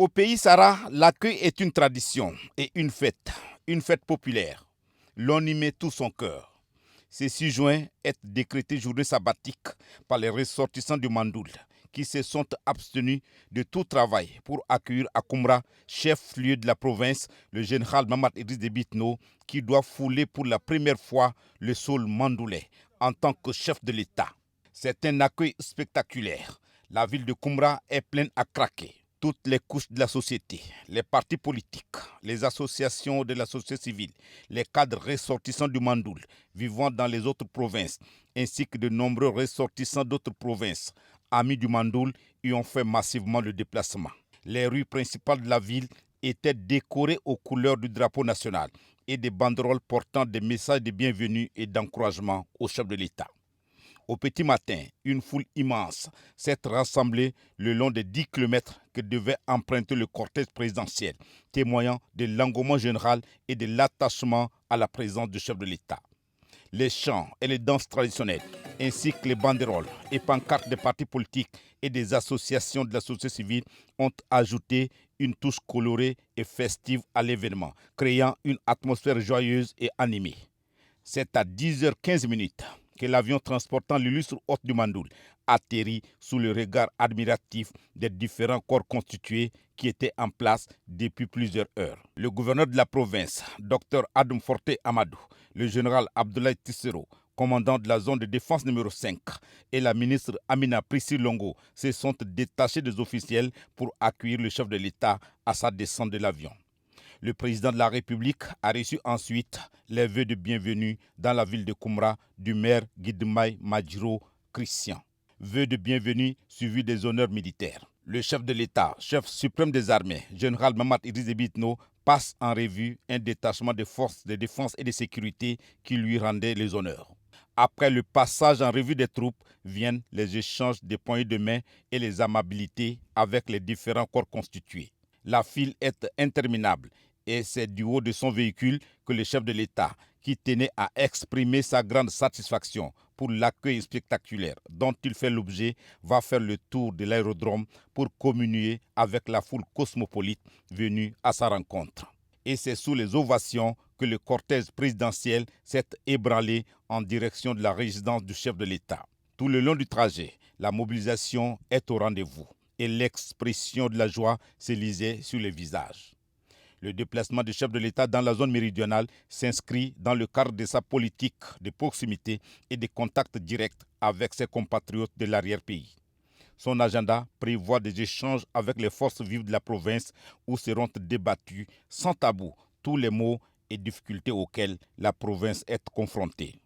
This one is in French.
Au pays Sarah, l'accueil est une tradition et une fête populaire. L'on y met tout son cœur. Ce 6 juin est décrété journée sabbatique par les ressortissants du Mandoul qui se sont abstenus de tout travail pour accueillir à Koumra, chef-lieu de la province, le général Mamad Idriss Déby Itno qui doit fouler pour la première fois le sol mandoulais en tant que chef de l'État. C'est un accueil spectaculaire. La ville de Koumra est pleine à craquer. Toutes les couches de la société, les partis politiques, les associations de la société civile, les cadres ressortissants du Mandoul vivant dans les autres provinces, ainsi que de nombreux ressortissants d'autres provinces, amis du Mandoul, y ont fait massivement le déplacement. Les rues principales de la ville étaient décorées aux couleurs du drapeau national et des banderoles portant des messages de bienvenue et d'encouragement au chef de l'État. Au petit matin, une foule immense s'est rassemblée le long des 10 kilomètres que devait emprunter le cortège présidentiel, témoignant de l'engouement général et de l'attachement à la présence du chef de l'État. Les chants et les danses traditionnelles, ainsi que les banderoles et pancartes des partis politiques et des associations de la société civile ont ajouté une touche colorée et festive à l'événement, créant une atmosphère joyeuse et animée. C'est à 10h15 que l'avion transportant l'illustre hôte du Mandoul atterrit sous le regard admiratif des différents corps constitués qui étaient en place depuis plusieurs heures. Le gouverneur de la province, Dr Adam Forte Amadou, le général Abdoulaye Tissero, commandant de la zone de défense numéro 5, et la ministre Amina Priscille Longo se sont détachés des officiels pour accueillir le chef de l'État à sa descente de l'avion. Le président de la République a reçu ensuite les vœux de bienvenue dans la ville de Koumra du maire Guidemaï Madjiro Christian. Vœux de bienvenue suivis des honneurs militaires. Le chef de l'État, chef suprême des armées, général Mamad Idriss Déby Itno, passe en revue un détachement de forces de défense et de sécurité qui lui rendait les honneurs. Après le passage en revue des troupes, viennent les échanges de poignées de main et les amabilités avec les différents corps constitués. La file est interminable et c'est du haut de son véhicule que le chef de l'État, qui tenait à exprimer sa grande satisfaction pour l'accueil spectaculaire dont il fait l'objet, va faire le tour de l'aérodrome pour communier avec la foule cosmopolite venue à sa rencontre. Et c'est sous les ovations que le cortège présidentiel s'est ébranlé en direction de la résidence du chef de l'État. Tout le long du trajet, la mobilisation est au rendez-vous et l'expression de la joie se lisait sur les visages. Le déplacement du chef de l'État dans la zone méridionale s'inscrit dans le cadre de sa politique de proximité et de contact direct avec ses compatriotes de l'arrière-pays. Son agenda prévoit des échanges avec les forces vives de la province où seront débattus sans tabou tous les maux et difficultés auxquels la province est confrontée.